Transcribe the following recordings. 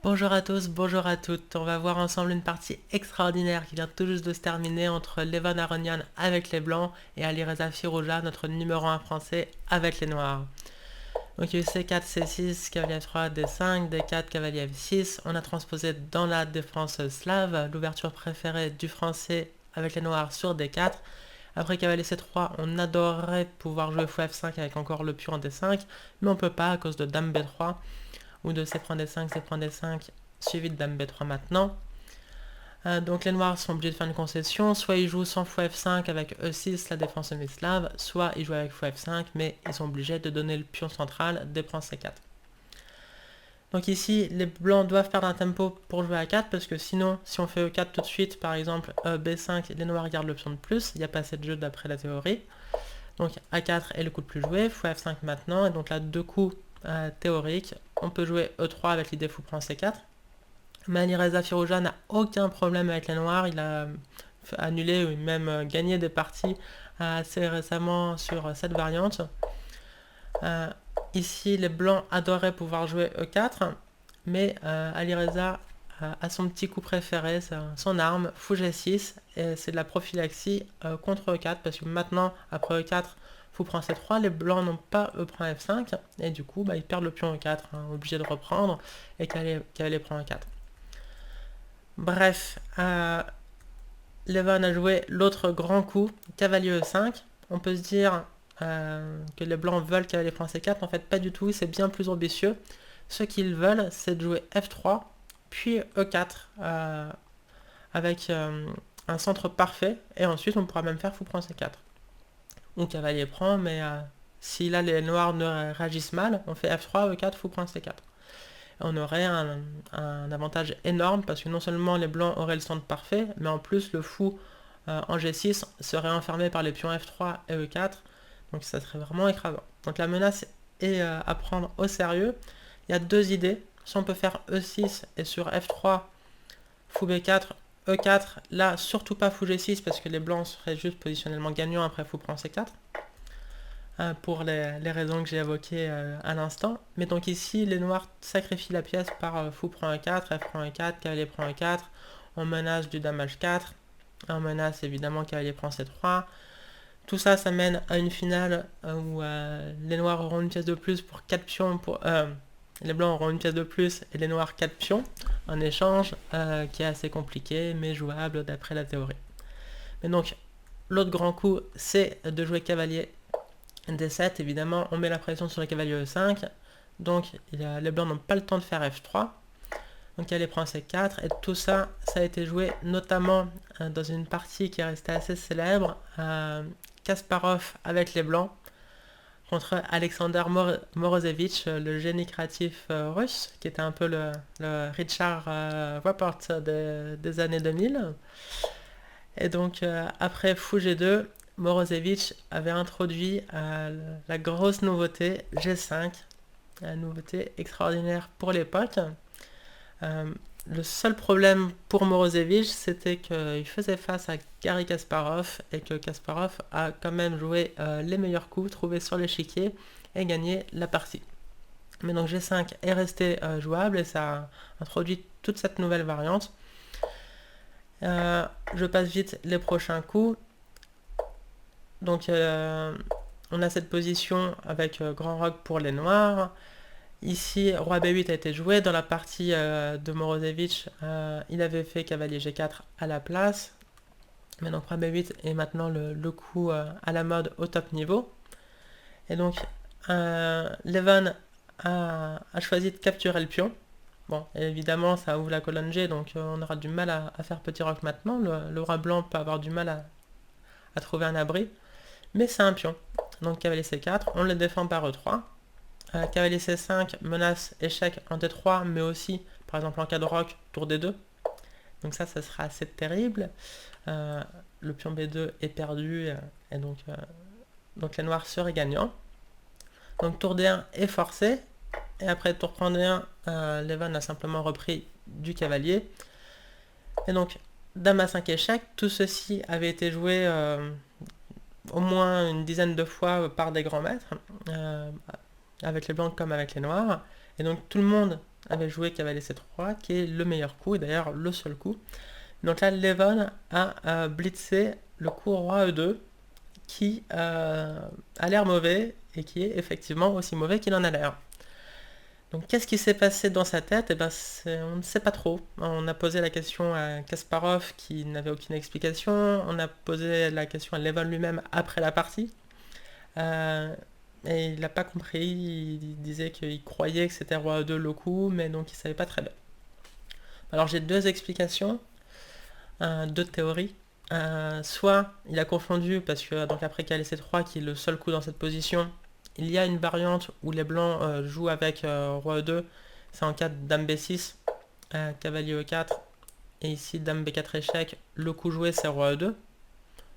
Bonjour à tous, bonjour à toutes. On va voir ensemble une partie extraordinaire qui vient tout juste de se terminer entre Levon Aronian avec les blancs et Alireza Firouzja, notre numéro 1 français, avec les noirs. Donc il y a eu C4, C6, cavalier F3, D5, D4, cavalier F6. On a transposé dans la défense slave l'ouverture préférée du français avec les noirs sur D4. Après cavalier C3, on adorerait pouvoir jouer fou F5 avec encore le pion en D5, mais on peut pas à cause de dame B3 ou de C prend D5, C prend D5, suivi de dame B3 maintenant. Donc les noirs sont obligés de faire une concession, soit ils jouent sans fou F5 avec E6, la défense semi-slave, soit ils jouent avec fou F5, mais ils sont obligés de donner le pion central, D prend C4. Donc ici, les blancs doivent perdre un tempo pour jouer à 4, parce que sinon, si on fait E4 tout de suite, par exemple B5, les noirs gardent l'option de plus, il n'y a pas assez de jeu d'après la théorie. Donc A4 est le coup le plus joué, fou F5 maintenant, et donc là, deux coups théoriques. On peut jouer E3 avec l'idée fou prend C4. Mais Alireza Firouzja n'a aucun problème avec les noirs, il a annulé ou même gagné des parties assez récemment sur cette variante. Ici, les blancs adoraient pouvoir jouer E4, mais Alireza a son petit coup préféré, son arme, fou G6, et c'est de la prophylaxie contre E4, parce que maintenant, après E4, fou prend C3, les blancs n'ont pas E prend F5, et du coup, ils perdent le pion E4, obligé de reprendre, et cavalier prend E4. Bref, Levon a joué l'autre grand coup, cavalier E5. On peut se dire que les blancs veulent cavalier prend C4, en fait pas du tout, c'est bien plus ambitieux. Ce qu'ils veulent, c'est de jouer F3, puis E4, avec un centre parfait, et ensuite on pourra même faire fou prend C4. Ou cavalier prend, mais si là les noirs ne réagissent mal, on fait F3, E4, fou prend C4. On aurait un avantage énorme parce que non seulement les blancs auraient le centre parfait, mais en plus le fou en G6 serait enfermé par les pions F3 et E4, donc ça serait vraiment écrasant. Donc la menace est à prendre au sérieux. Il y a deux idées. Si on peut faire E6 et sur F3, fou B4, E4, là surtout pas fou G6 parce que les blancs seraient juste positionnellement gagnants après fou prend C4 pour les raisons que j'ai évoquées à l'instant. Mais donc ici, les noirs sacrifient la pièce par fou prend E4, F prend E4, cavalier prend E4, on menace du dame H4, on menace évidemment cavalier prend C3. Tout ça, ça mène à une finale où les noirs auront une pièce de plus pour 4 pions, les blancs auront une pièce de plus et les noirs 4 pions, un échange qui est assez compliqué mais jouable d'après la théorie. Mais donc, l'autre grand coup, c'est de jouer cavalier D7, évidemment, on met la pression sur le cavalier E5, donc les blancs n'ont pas le temps de faire F3, donc cavalier prend C4, et tout ça, ça a été joué notamment dans une partie qui est restée assez célèbre, Kasparov avec les blancs, contre Alexander Morozevich, le génie créatif russe, qui était un peu le Richard Rapport des années 2000. Et donc, après fou G2, Morozevich avait introduit la grosse nouveauté G5, la nouveauté extraordinaire pour l'époque. Le seul problème pour Morozevich, c'était qu'il faisait face à Garry Kasparov et que Kasparov a quand même joué les meilleurs coups trouvés sur l'échiquier et gagné la partie. Mais donc G5 est resté jouable et ça a introduit toute cette nouvelle variante. Je passe vite les prochains coups. Donc on a cette position avec grand roc pour les noirs. Ici, roi B8 a été joué. Dans la partie de Morozevich, il avait fait cavalier G4 à la place. Mais donc roi B8 est maintenant le coup à la mode au top niveau. Et donc, Levon a choisi de capturer le pion. Bon, évidemment, ça ouvre la colonne G, donc on aura du mal à faire petit roc maintenant. Le roi blanc peut avoir du mal à trouver un abri. Mais c'est un pion. Donc cavalier C4, on le défend par E3. Cavalier C5, menace échec en D3, mais aussi, par exemple, en cas de roc, tour D2. Donc ça sera assez terrible. Le pion B2 est perdu, et donc les noirs seraient gagnants. Donc tour D1 est forcé, et après tour prend D1, Levon a simplement repris du cavalier. Et donc, dame à 5 échecs, tout ceci avait été joué au moins une dizaine de fois par des grands maîtres, avec les blancs comme avec les noirs. Et donc tout le monde avait joué cavalier C3, qui est le meilleur coup, et d'ailleurs le seul coup. Donc là, Levon a blitzé le coup roi E2, qui a l'air mauvais, et qui est effectivement aussi mauvais qu'il en a l'air. Donc qu'est-ce qui s'est passé dans sa tête? Eh ben, on ne sait pas trop. On a posé la question à Kasparov qui n'avait aucune explication. On a posé la question à Levon lui-même après la partie. Et il n'a pas compris. Il disait qu'il croyait que c'était roi E2 le coup, mais donc il ne savait pas très bien. Alors j'ai deux explications, deux théories. Soit il a confondu parce que donc après qu'il a laissé 3 qui est le seul coup dans cette position, il y a une variante où les blancs jouent avec roi E2, c'est en cas de dame B6, cavalier E4, et ici dame B4 échec, le coup joué c'est roi E2,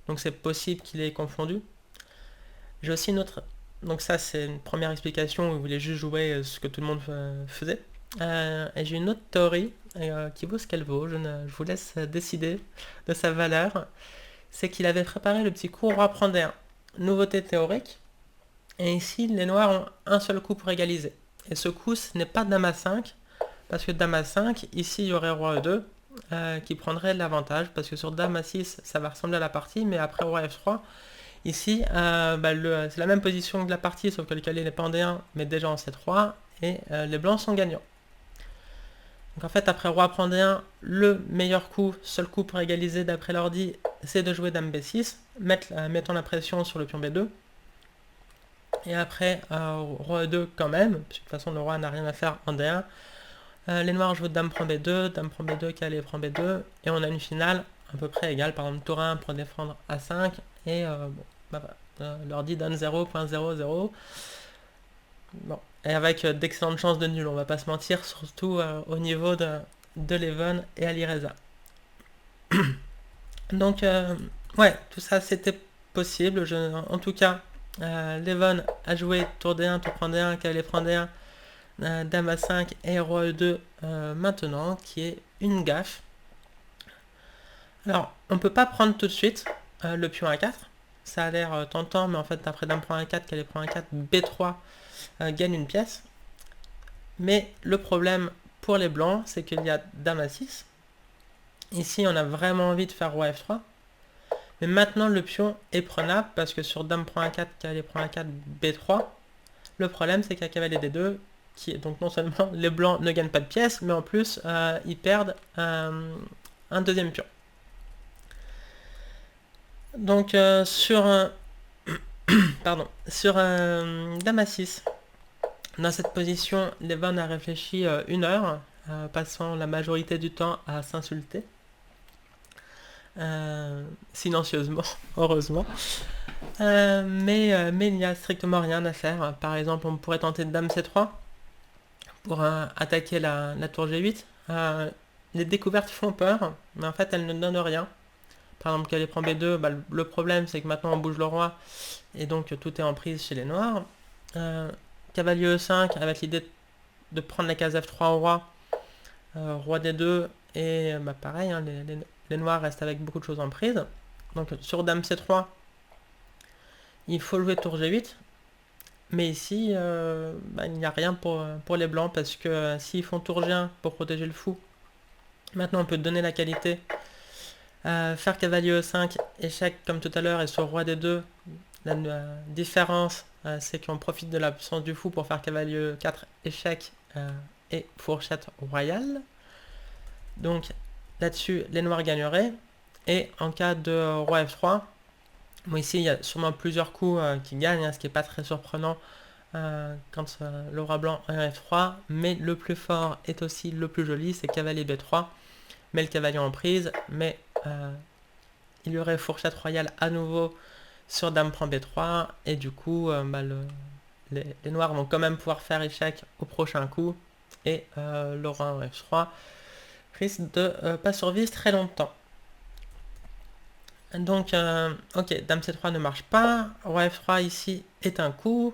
donc c'est possible qu'il ait confondu. J'ai aussi une autre, donc ça c'est une première explication où il voulait juste jouer ce que tout le monde faisait. Et j'ai une autre théorie qui vaut ce qu'elle vaut, je vous laisse décider de sa valeur. C'est qu'il avait préparé le petit coup roi prend D1. Nouveauté théorique. Et ici, les noirs ont un seul coup pour égaliser. Et ce coup, ce n'est pas dame A5, parce que dame A5, ici, il y aurait roi E2, qui prendrait l'avantage, parce que sur dame A6, ça va ressembler à la partie, mais après roi F3, ici, c'est la même position que la partie, sauf que le cavalier n'est pas en D1, mais déjà en C3, et les blancs sont gagnants. Donc en fait, après roi prend D1, le meilleur coup, seul coup pour égaliser d'après l'ordi, c'est de jouer dame B6, mettons la pression sur le pion B2. Et après, roi E2 quand même, parce que de toute façon le roi n'a rien à faire en D1. Les noirs jouent dame prend B2, dame prend B2, cavalier prend B2, et on a une finale à peu près égale, par exemple tour 1 pour défendre A5, et l'ordi donne 0.00. Bon, et avec d'excellentes chances de nul, on va pas se mentir, surtout au niveau de Levon et Alireza. Donc, ouais, tout ça c'était possible. En tout cas, Levon a joué tour D1, tour prend D1, cavalier prend D1, dame A5 et roi E2 maintenant, qui est une gaffe. Alors, on peut pas prendre tout de suite le pion A4. Ça a l'air tentant, mais en fait, après dame prend A4, cavalier prend A4, B3 gagne une pièce. Mais le problème pour les blancs, c'est qu'il y a dame A6. Ici, on a vraiment envie de faire roi F3. Mais maintenant, le pion est prenable parce que sur dame prend A4, cavalier prend A4, B3, le problème, c'est qu'il y a cavalier D2, donc non seulement les blancs ne gagnent pas de pièces, mais en plus, ils perdent un deuxième pion. Donc, sur dame A6, dans cette position, Levon a réfléchi 1 heure, passant la majorité du temps à s'insulter. Silencieusement, heureusement. Mais il n'y a strictement rien à faire. Par exemple, on pourrait tenter dame C3 pour attaquer la tour G8. Les découvertes font peur, mais en fait elles ne donnent rien. Par exemple, cavalier prend B2, le problème c'est que maintenant on bouge le roi, et donc tout est en prise chez les noirs. Cavalier E5 avec l'idée de prendre la case F3 au roi, roi D2, et pareil, hein, les noirs restent avec beaucoup de choses en prise. Donc sur dame C3, il faut jouer tour G8. Mais ici, il n'y a rien pour les blancs, parce que s'ils font tour G1 pour protéger le fou, maintenant on peut donner la qualité. Faire cavalier E5, échec comme tout à l'heure, et sur roi D2, la différence, c'est qu'on profite de l'absence du fou pour faire cavalier E4, échec et fourchette royale. Donc là-dessus, les noirs gagneraient. Et en cas de roi F3, bon, ici il y a sûrement plusieurs coups qui gagnent, ce qui n'est pas très surprenant quand le roi blanc est en F3, mais le plus fort est aussi le plus joli, c'est cavalier B3, met le cavalier en prise, mais il y aurait fourchette royale à nouveau sur dame prend B3, et du coup les noirs vont quand même pouvoir faire échec au prochain coup, et le roi en F3 risque de pas survivre très longtemps. Donc, ok, dame C3 ne marche pas, roi F3 ici est un coup,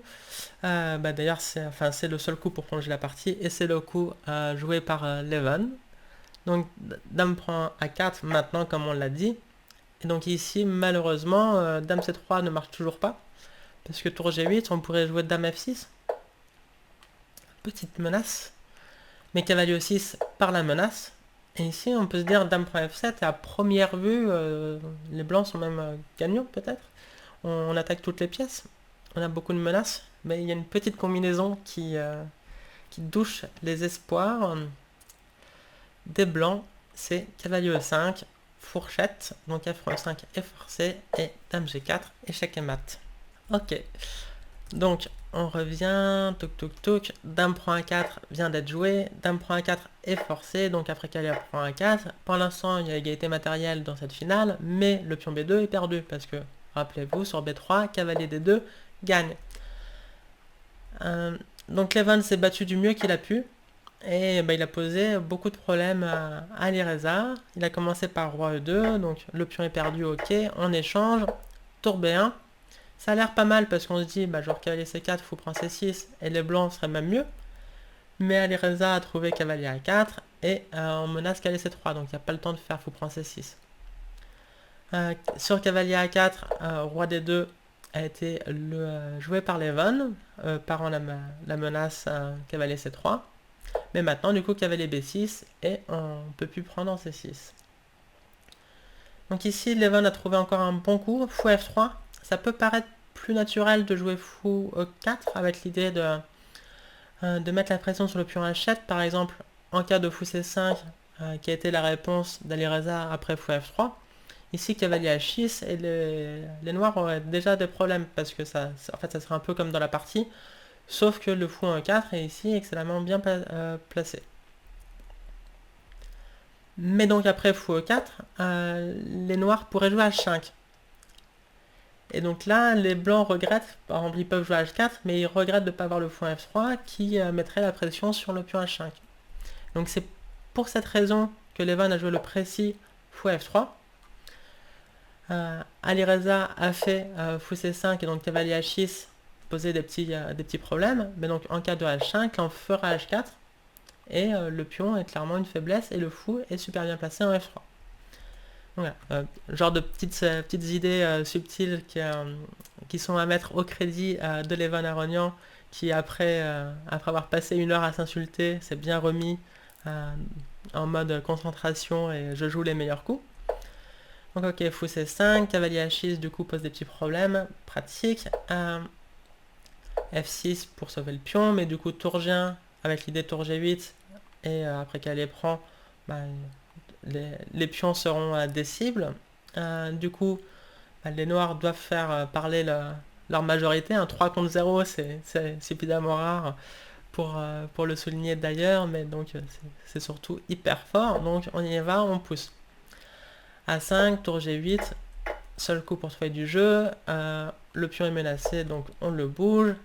d'ailleurs c'est le seul coup pour prolonger la partie, et c'est le coup joué par Levon. Donc dame prend A4 maintenant, comme on l'a dit, et donc ici malheureusement dame C3 ne marche toujours pas, parce que tour G8 on pourrait jouer dame F6, petite menace, Mais cavalier E6 par la menace. Et ici, on peut se dire dame prend F7, et à première vue, les blancs sont même gagnants peut-être. On attaque toutes les pièces, on a beaucoup de menaces, mais il y a une petite combinaison qui douche les espoirs des blancs, c'est cavalier E5, fourchette, donc F5 est forcé, et dame G4, échec et mat. Ok, donc on revient, toc toc toc, dame prend A4 vient d'être joué, dame prend A4 est forcé, donc après cavalier prend A4. Pour l'instant, il y a égalité matérielle dans cette finale, mais le pion B2 est perdu, parce que, rappelez-vous, sur B3, cavalier D2 gagne. Donc Levin s'est battu du mieux qu'il a pu, et il a posé beaucoup de problèmes à Alireza. Il a commencé par roi E2, donc le pion est perdu, ok, en échange, tour B1. Ça a l'air pas mal parce qu'on se dit, genre cavalier C4, fou prend C6, et les blancs seraient même mieux. Mais Alireza a trouvé cavalier A4, et on menace cavalier C3, donc il n'y a pas le temps de faire fou prend C6. Sur cavalier A4, roi D2 a été joué par Levin, parant la menace cavalier C3. Mais maintenant, du coup, cavalier B6, et on ne peut plus prendre en C6. Donc ici, Levin a trouvé encore un bon coup, fou F3. Ça peut paraître plus naturel de jouer fou E4 avec l'idée de mettre la pression sur le pion H7, par exemple, en cas de fou C5, qui a été la réponse d'Alireza après fou F3. Ici, cavalier H6, et les noirs auraient déjà des problèmes, parce que ça serait un peu comme dans la partie, sauf que le fou en E4 est ici excellemment bien placé. Mais donc après fou E4, les noirs pourraient jouer H5. Et donc là, les blancs regrettent, par exemple ils peuvent jouer H4, mais ils regrettent de ne pas avoir le fou F3 qui mettrait la pression sur le pion H5. Donc c'est pour cette raison que Levin a joué le précis fou F3. Alireza a fait fou C5 et donc cavalier H6 posait des petits problèmes, mais donc en cas de H5, on fera H4 et le pion est clairement une faiblesse et le fou est super bien placé en F3. Voilà, genre de petites idées subtiles qui sont à mettre au crédit de Levin Aronian qui après avoir passé 1 heure à s'insulter s'est bien remis en mode concentration et je joue les meilleurs coups. Donc ok, fou C5, cavalier H6 du coup pose des petits problèmes pratiques. F6 pour sauver le pion, mais du coup tour G1 avec l'idée tour G8 et après cavalier prend, les pions seront des cibles. Du coup, les noirs doivent faire parler leur majorité. Un 3 contre 0, c'est suffisamment rare pour le souligner d'ailleurs, mais donc c'est surtout hyper fort. Donc on y va, on pousse. A5, tour G8, seul coup pour trouver du jeu. Le pion est menacé, donc on le bouge.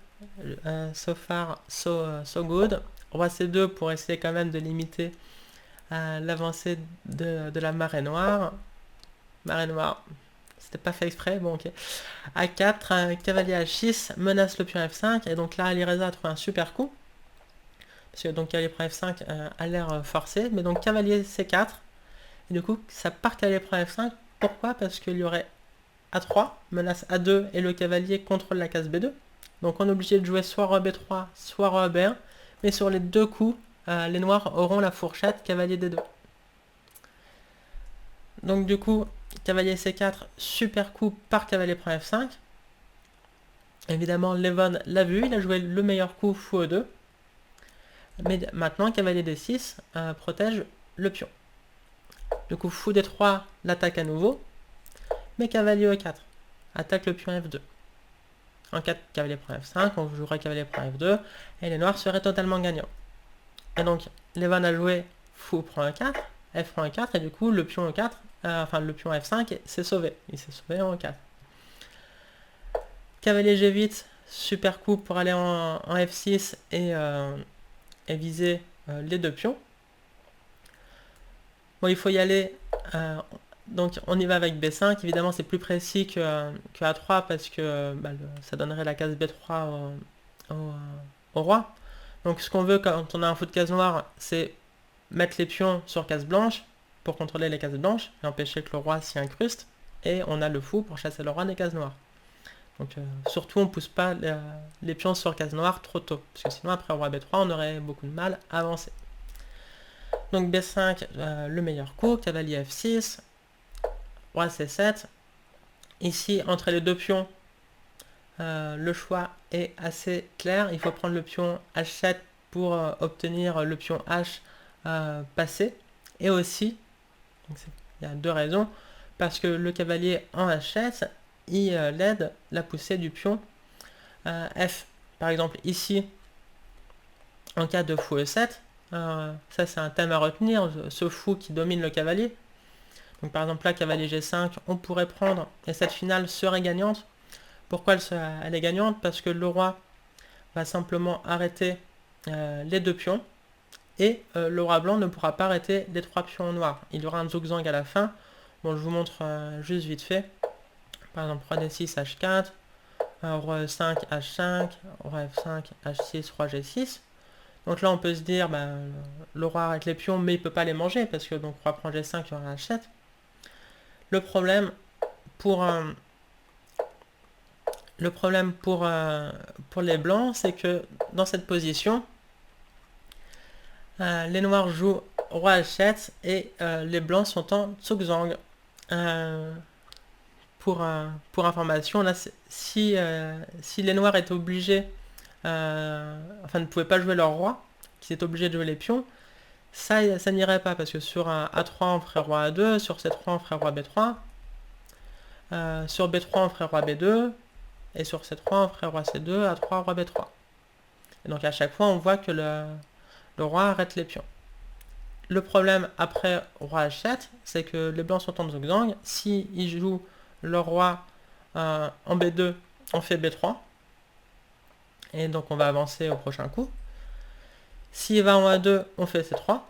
So far, so good. Roi C2 pour essayer quand même de limiter l'avancée de la marée noire. Marée noire, c'était pas fait exprès, bon ok. A4, cavalier H6, menace le pion F5, et donc là Alireza a trouvé un super coup. Parce que donc cavalier prend F5 a l'air forcé, mais donc cavalier C4, et du coup ça part cavalier prend F5, pourquoi? Parce qu'il y aurait A3, menace A2, et le cavalier contrôle la case B2. Donc on est obligé de jouer soit roi B3, soit roi B1, mais sur les deux coups, les noirs auront la fourchette cavalier D2. Donc du coup, cavalier C4, super coup par cavalier prend F5. Évidemment, Levin l'a vu, il a joué le meilleur coup fou E2. Mais maintenant, cavalier D6 protège le pion. Du coup, fou D3 l'attaque à nouveau. Mais cavalier E4 attaque le pion F2. En 4, cavalier prend F5, on jouerait cavalier prend F2, et les noirs seraient totalement gagnants. Et donc, Levin a joué fou prend E4, F prend E4, et du coup, le pion E4, le pion F5 s'est sauvé. Il s'est sauvé en E4. Cavalier G8, super coup pour aller en F6 et viser les deux pions. Bon, il faut y aller. Donc on y va avec B5, évidemment c'est plus précis que A3 parce que ça donnerait la case B3 au roi. Donc ce qu'on veut quand on a un fou de case noire, c'est mettre les pions sur case blanche pour contrôler les cases blanches et empêcher que le roi s'y incruste. Et on a le fou pour chasser le roi des cases noires. Donc surtout on ne pousse pas les pions sur case noire trop tôt, parce que sinon après roi B3 on aurait beaucoup de mal à avancer. Donc B5, le meilleur coup, cavalier F6, roi C7. Ici, entre les deux pions, le choix est assez clair. Il faut prendre le pion H7 pour obtenir le pion H passé. Et aussi, il y a deux raisons, parce que le cavalier en H7, il l'aide la poussée du pion F. Par exemple, ici, en cas de fou E7, ça c'est un thème à retenir, ce fou qui domine le cavalier. Donc par exemple là, cavalier G5, on pourrait prendre, et cette finale serait gagnante. Pourquoi elle est gagnante? Parce que le roi va simplement arrêter les deux pions, et le roi blanc ne pourra pas arrêter les trois pions noirs. Il y aura un zugzwang à la fin. Bon, je vous montre juste vite fait. Par exemple, roi D6, H4, roi E5, H5, roi F5, H6, roi G6. Donc là, on peut se dire, le roi arrête les pions, mais il ne peut pas les manger, parce que donc roi prend G5, il y aura H7. Le problème pour les blancs, c'est que dans cette position, les noirs jouent roi H7 et les blancs sont en zugzwang. Pour information, là, si les noirs étaient obligés, ne pouvaient pas jouer leur roi, qu'ils étaient obligés de jouer les pions, ça n'irait pas, parce que sur un A3 on ferait roi A2, sur C3 on ferait roi B3, sur B3 on ferait roi B2, et sur C3 on ferait roi C2, A3, roi B3. Et donc à chaque fois on voit que le roi arrête les pions. Le problème après roi H7, c'est que les blancs sont en zugzwang. Si ils jouent leur roi en B2, on fait B3. Et donc on va avancer au prochain coup. S'il va en A2, on fait C3.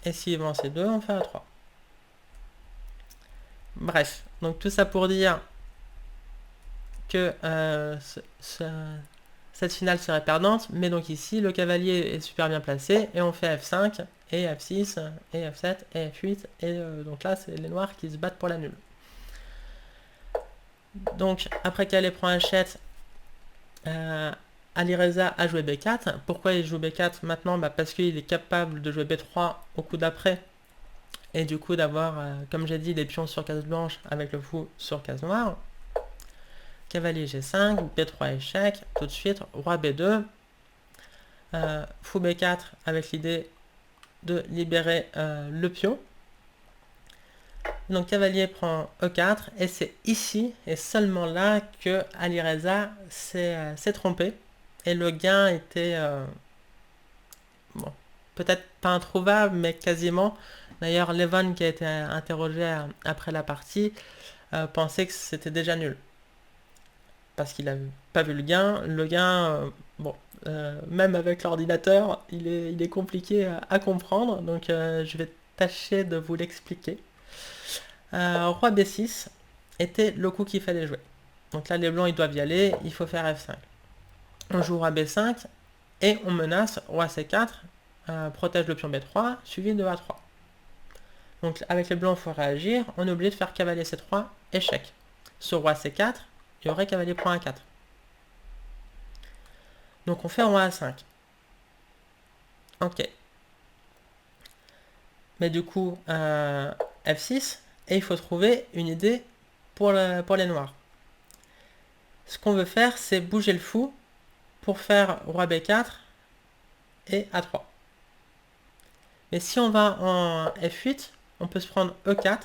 Et s'il va en C2, on fait A3. Bref, donc tout ça pour dire que cette finale serait perdante, mais donc ici le cavalier est super bien placé et on fait F5 et F6 et F7 et F8 et donc là c'est les noirs qui se battent pour la nulle. Donc après qu'elle prend H7, Alireza a joué B4. Pourquoi il joue B4 maintenant? Parce qu'il est capable de jouer B3 au coup d'après et du coup d'avoir, comme j'ai dit, des pions sur case blanche avec le fou sur case noire. Cavalier G5, B3 échec, tout de suite, roi B2, fou B4 avec l'idée de libérer le pion. Donc cavalier prend E4, et c'est ici, et seulement là, que Alireza s'est trompé, et le gain était, bon, peut-être pas introuvable, mais quasiment. D'ailleurs, Levon, qui a été interrogé après la partie, pensait que c'était déjà nul. Parce qu'il n'a pas vu le gain. Le gain, même avec l'ordinateur, il est compliqué à comprendre. Donc je vais tâcher de vous l'expliquer. Roi B6 était le coup qu'il fallait jouer. Donc là, les blancs, ils doivent y aller. Il faut faire F5. On joue roi B5 et on menace roi C4, protège le pion B3, suivi de A3. Donc avec les blancs, il faut réagir. On est obligé de faire cavalier C3, échec. Sur roi C4, il y aurait cavalier prend A4. Donc on fait roi A5. Ok. Mais du coup, F6, et il faut trouver une idée pour les noirs. Ce qu'on veut faire, c'est bouger le fou pour faire roi B4 et A3. Mais si on va en F8, on peut se prendre E4,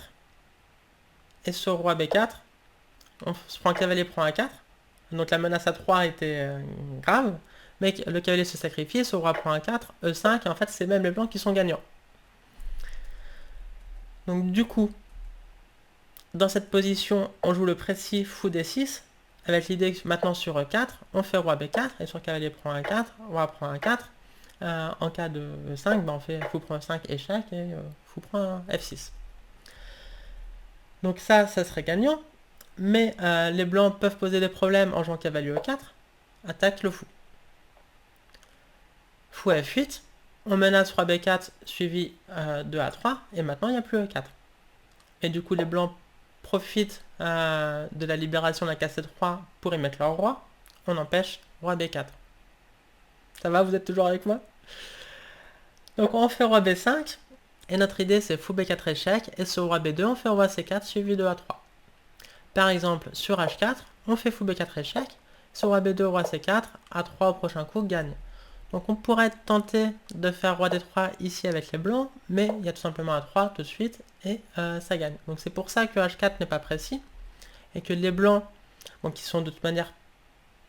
et sur roi B4, on se prend cavalier prend A4. Donc la menace A3 était grave, mais le cavalier se sacrifie, sur roi prend A4, E5, et en fait c'est même les blancs qui sont gagnants. Donc du coup, dans cette position, on joue le précis fou D6, avec l'idée que maintenant sur E4, on fait roi B4, et sur cavalier prend A4, roi prend A4. En cas de E5, on fait fou prend E5 échec, et fou prend F6. Donc ça serait gagnant, mais les blancs peuvent poser des problèmes en jouant cavalier E4, attaque le fou. Fou F8, on menace roi B4 suivi de A3, et maintenant il n'y a plus E4. Et du coup les blancs profitent de la libération de la case C3 pour y mettre leur roi, on empêche roi B4. Ça va, vous êtes toujours avec moi? Donc on fait roi B5, et notre idée c'est fou B4 échec, et sur roi B2 on fait roi C4 suivi de A3. Par exemple, sur H4, on fait fou B4 échec, sur roi B2, roi C4, A3 au prochain coup gagne. Donc on pourrait tenter de faire roi D3 ici avec les blancs, mais il y a tout simplement A3 tout de suite, et ça gagne. Donc c'est pour ça que H4 n'est pas précis, et que les blancs, bon, qui sont de toute manière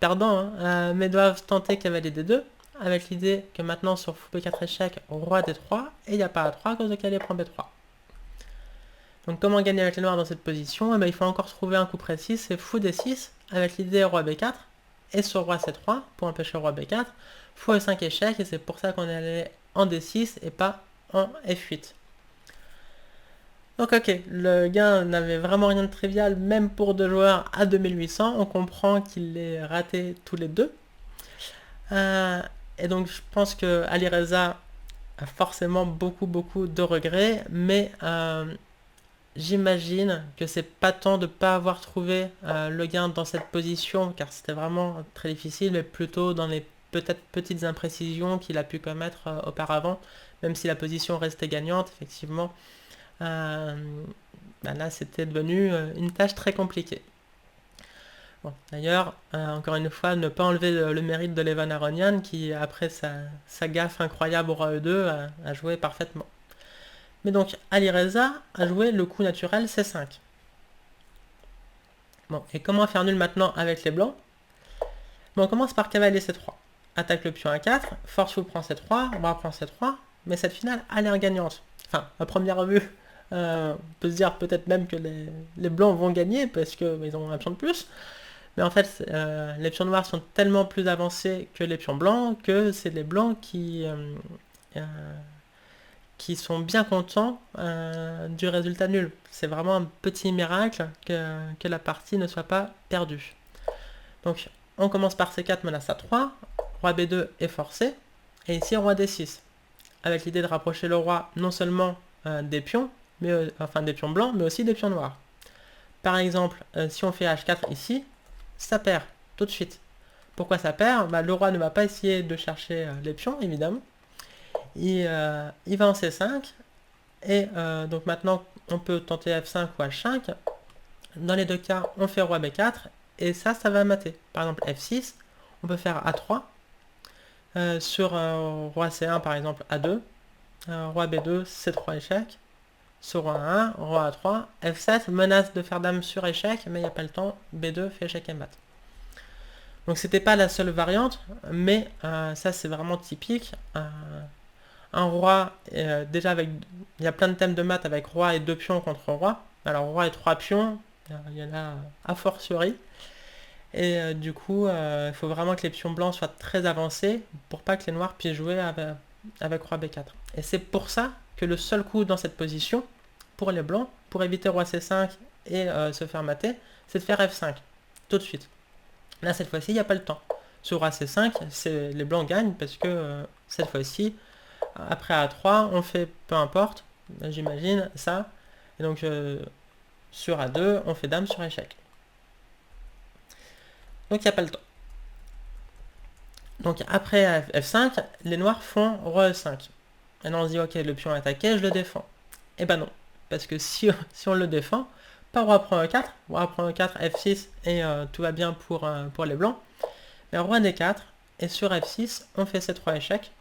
perdants, mais doivent tenter cavalier D2, avec l'idée que maintenant sur fou B4 échec, roi D3, et il n'y a pas A3 à cause de cavalier prend B3. Donc comment gagner avec les noirs dans cette position? Il faut encore trouver un coup précis, c'est fou D6, avec l'idée roi B4, et sur roi C3, pour empêcher roi B4, fou E5 échec, et c'est pour ça qu'on est allé en D6 et pas en F8. Donc ok, le gain n'avait vraiment rien de trivial, même pour deux joueurs à 2800, on comprend qu'il est raté tous les deux. Et donc je pense que Alireza a forcément beaucoup de regrets, mais j'imagine que c'est pas tant de ne pas avoir trouvé le gain dans cette position, car c'était vraiment très difficile, mais plutôt dans les peut-être petites imprécisions qu'il a pu commettre auparavant, même si la position restait gagnante, effectivement. Là, c'était devenu une tâche très compliquée. Bon, d'ailleurs, encore une fois, ne pas enlever le mérite de Levan Aronian, qui, après sa gaffe incroyable au roi E2, a joué parfaitement. Mais donc, Alireza a joué le coup naturel C5. Bon, et comment faire nul maintenant avec les blancs? Bon, on commence par cavalier C3. Attaque le pion A4, force fou prend C3, roi prend C3, mais cette finale a l'air gagnante. Enfin, à première vue, on peut se dire peut-être même que les blancs vont gagner parce qu'ils ont un pion de plus. Mais en fait, les pions noirs sont tellement plus avancés que les pions blancs que c'est les blancs qui sont bien contents du résultat nul. C'est vraiment un petit miracle que la partie ne soit pas perdue. Donc, on commence par C4, menace A3, roi B2 est forcé, et ici roi D6, avec l'idée de rapprocher le roi non seulement des pions, enfin des pions blancs, mais aussi des pions noirs. Par exemple, si on fait H4 ici, ça perd tout de suite. Pourquoi ça perd? Le roi ne va pas essayer de chercher les pions, évidemment. Il va en C5, et donc maintenant on peut tenter F5 ou H5. Dans les deux cas, on fait roi B4, et ça va mater. Par exemple F6, on peut faire A3, sur roi C1 par exemple A2, roi B2, C3 échec, sur roi 1, roi A3, F7, menace de faire dame sur échec, mais il n'y a pas le temps, B2 fait échec et mat. Donc c'était pas la seule variante, mais ça c'est vraiment typique. Un roi, déjà avec, il y a plein de thèmes de maths avec roi et 2 pions contre roi. Alors roi et 3 pions, il y en a a fortiori. Et du coup, il faut vraiment que les pions blancs soient très avancés pour pas que les noirs puissent jouer avec roi B4. Et c'est pour ça que le seul coup dans cette position, pour les blancs, pour éviter roi C5 et se faire mater, c'est de faire F5, tout de suite. Là, cette fois-ci, il n'y a pas le temps. Sur roi C5, les blancs gagnent parce que cette fois-ci, après A3, on fait peu importe, j'imagine, ça. Et donc, sur A2, on fait dame sur échec. Donc, il n'y a pas le temps. Donc, après F5, les noirs font roi E5. Et on se dit, ok, le pion est attaqué, je le défends. Et ben non. Parce que si on le défend, pas roi prend E4, roi prend E4, F6, et tout va bien pour les blancs. Mais roi D4, et sur F6, on fait C3 échec.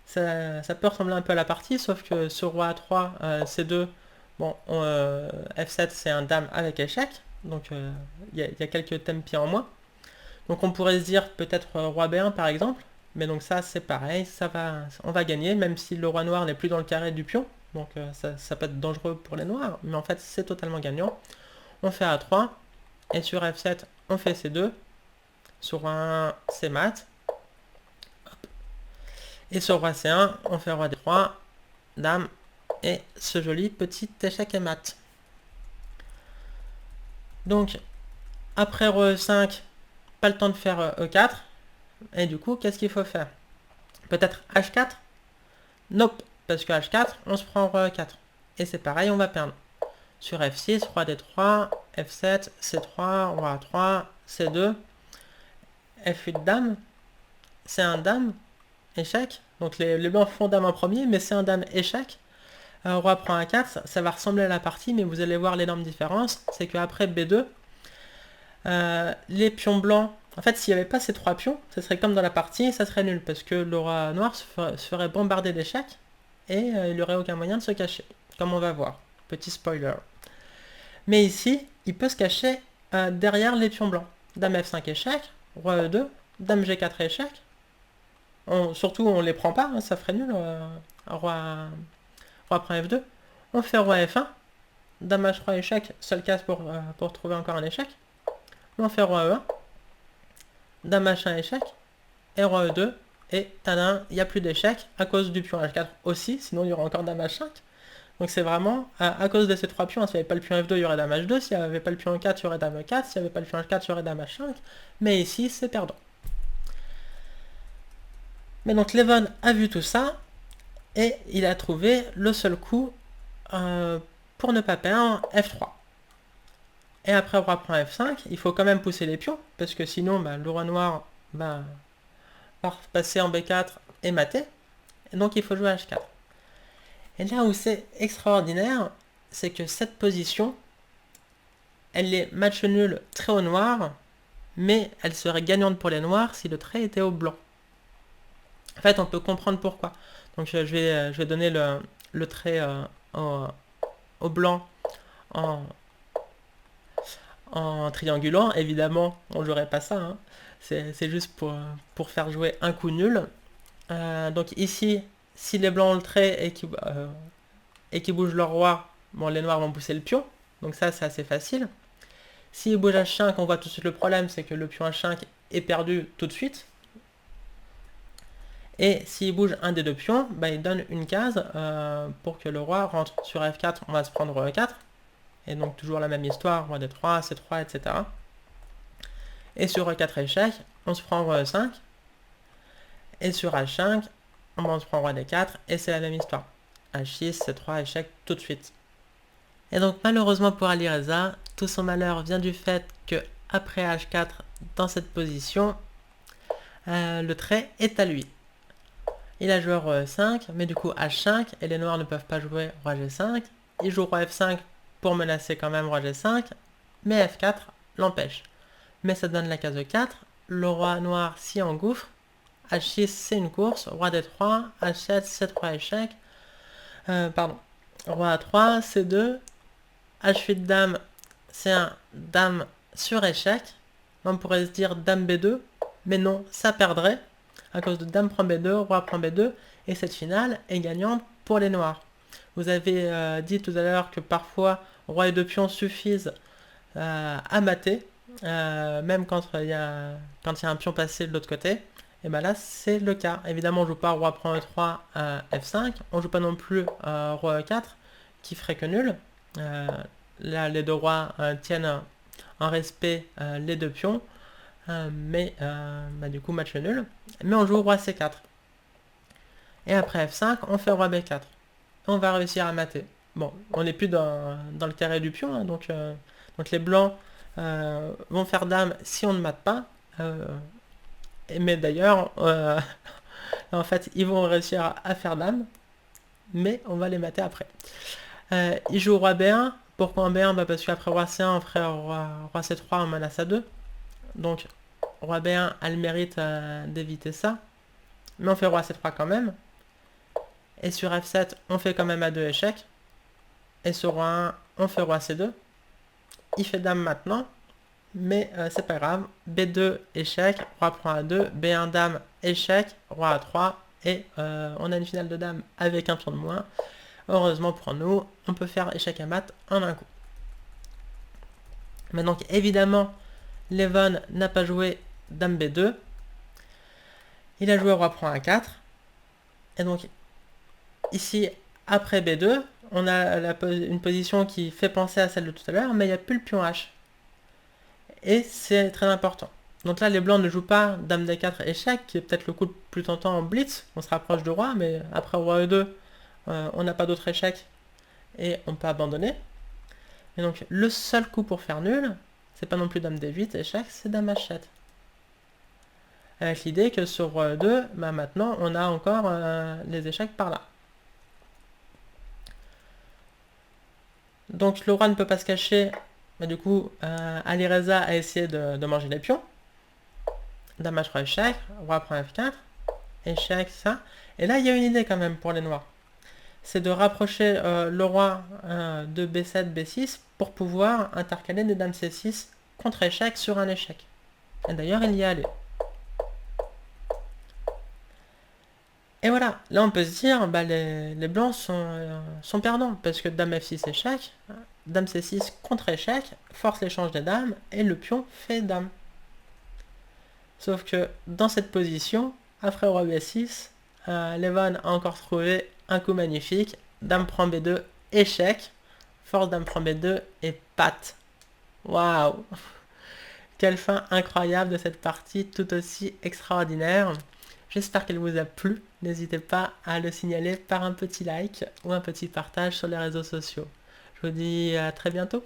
Ça peut ressembler un peu à la partie, sauf que sur roi A3, C2, bon, F7 c'est un dame avec échec, donc il y a quelques thèmes pieds en moins. Donc on pourrait se dire peut-être roi B1 par exemple, mais donc ça c'est pareil, on va gagner, même si le roi noir n'est plus dans le carré du pion, donc ça peut être dangereux pour les noirs, mais en fait c'est totalement gagnant. On fait A3, et sur F7 on fait C2, sur roi 1 c'est mat, et sur roi C1, on fait roi D3, dame, et ce joli petit échec et mat. Donc, après roi E5, pas le temps de faire E4. Et du coup, qu'est-ce qu'il faut faire? Peut-être H4? Nope, parce que H4, on se prend roi E4. Et c'est pareil, on va perdre. Sur F6, roi D3, F7, C3, roi A3, C2, F8 dame, C1 dame, échec, Donc les blancs font dame en premier, mais c'est un dame échec. Roi prend A4, ça va ressembler à la partie, mais vous allez voir l'énorme différence. C'est qu'après B2, les pions blancs, en fait, s'il n'y avait pas ces 3 pions, ce serait comme dans la partie, ça serait nul, parce que le roi noir se ferait bombarder d'échecs, et il n'y aurait aucun moyen de se cacher, comme on va voir. Petit spoiler. Mais ici, il peut se cacher derrière les pions blancs. Dame F5 échec, roi E2, dame G4 échec. Surtout, on les prend pas, hein, ça ferait nul. Roi prend F2. On fait roi F1. Dame H3 échec, seule case pour trouver encore un échec. On fait roi E1. Dame H1 échec. Et roi E2. Et tadam, il n'y a plus d'échec à cause du pion H4 aussi, sinon il y aura encore dame H5. Donc c'est vraiment à cause de ces 3 pions. S'il n'y avait pas le pion F2, il y aurait dame H2. S'il n'y avait pas le pion E4, il y aurait dame E4. S'il n'y avait pas le pion H4, il y aurait dame H5. Mais ici, c'est perdant. Mais donc Levon a vu tout ça et il a trouvé le seul coup pour ne pas perdre F3. Et après roi prend F5, il faut quand même pousser les pions, parce que sinon le roi noir va passer en B4 et mater. Et donc il faut jouer H4. Et là où c'est extraordinaire, c'est que cette position, elle est match nul très au noir, mais elle serait gagnante pour les noirs si le trait était au blanc. En fait, on peut comprendre pourquoi. Donc je vais donner le trait au blanc en triangulant. Évidemment, on ne jouerait pas ça. Hein. C'est juste pour faire jouer un coup nul. Donc ici, si les blancs ont le trait et qu'ils bougent leur roi, bon, les noirs vont pousser le pion. Donc ça, c'est assez facile. S'ils bougent H5, on voit tout de suite le problème, c'est que le pion H5 est perdu tout de suite. Et s'il bouge un des 2 pions, il donne une case pour que le roi rentre sur F4, on va se prendre E4. Et donc toujours la même histoire, roi D3, C3, etc. Et sur E4 échec, on se prend roi E5. Et sur H5, on se prend roi D4, et c'est la même histoire. H6, C3, échec tout de suite. Et donc malheureusement pour Ali Reza, tout son malheur vient du fait que après H4, dans cette position, le trait est à lui. Il a joué roi E5, mais du coup H5, et les noirs ne peuvent pas jouer roi G5. Il joue roi F5 pour menacer quand même roi G5, mais F4 l'empêche. Mais ça donne la case E4, le roi noir s'y engouffre, H6 c'est une course, roi D3, H7, C3 échec, roi A3, C2, H8 dame, c'est un dame sur échec, on pourrait se dire dame B2, mais non, ça perdrait, à cause de dame prend B2, roi prend B2, et cette finale est gagnante pour les noirs. Vous avez dit tout à l'heure que parfois roi et 2 pions suffisent à mater, même quand il y a un pion passé de l'autre côté. Et là c'est le cas. Évidemment on joue pas roi prend E3 F5, on joue pas non plus roi E4 qui ferait que nul. Là les 2 rois tiennent en respect les 2 pions, mais du coup match nul. Mais on joue roi C4. Et après F5 on fait roi B4. On va réussir à mater. Bon, on n'est plus dans le carré du pion, hein, donc les blancs vont faire dame si on ne mate pas. Mais d'ailleurs, en fait, ils vont réussir à faire dame, mais on va les mater après. Ils jouent roi B1. Pourquoi en B1 parce qu'après roi C1, on ferait roi C3, on menace à 2. Donc, roi B1 a le mérite d'éviter ça. Mais on fait roi C3 quand même. Et sur F7, on fait quand même A2 échec. Et sur roi 1, on fait roi C2. Il fait dame maintenant. Mais c'est pas grave. B2 échec. Roi prend A2. B1 dame échec. Roi A3. Et on a une finale de dame avec un pion de moins. Heureusement pour nous, on peut faire échec à mat en un coup. Mais donc évidemment, Levon n'a pas joué dame B2. Il a joué roi prend A4. Et donc ici, après B2, on a une position qui fait penser à celle de tout à l'heure, mais il n'y a plus le pion H. Et c'est très important. Donc là, les blancs ne jouent pas dame D4 échec, qui est peut-être le coup le plus tentant en blitz. On se rapproche de roi, mais après roi E2, on n'a pas d'autre échec et on peut abandonner. Et donc le seul coup pour faire nul, c'est pas non plus dame D8 échec, c'est dame H7. avec l'idée que sur roi E2, bah maintenant on a encore les échecs par là. Donc le roi ne peut pas se cacher, mais du coup Alireza a essayé de manger les pions. Dame H3 échec, roi prend F4, échec, ça. Et là il y a une idée quand même pour les noirs. C'est de rapprocher le roi de B7, B6 pour pouvoir intercaler des dames C6 contre échec sur un échec. Et d'ailleurs il y est allé. Et voilà, là on peut se dire, bah, les blancs sont perdants, parce que dame F6 échec, dame C6 contre échec, force l'échange des dames, et le pion fait dame. Sauf que dans cette position, après roi B6, Levon a encore trouvé un coup magnifique, dame prend B2, échec, force dame prend B2, et patte. Waouh! Quelle fin incroyable de cette partie, tout aussi extraordinaire. J'espère qu'elle vous a plu. N'hésitez pas à le signaler par un petit like ou un petit partage sur les réseaux sociaux. Je vous dis à très bientôt.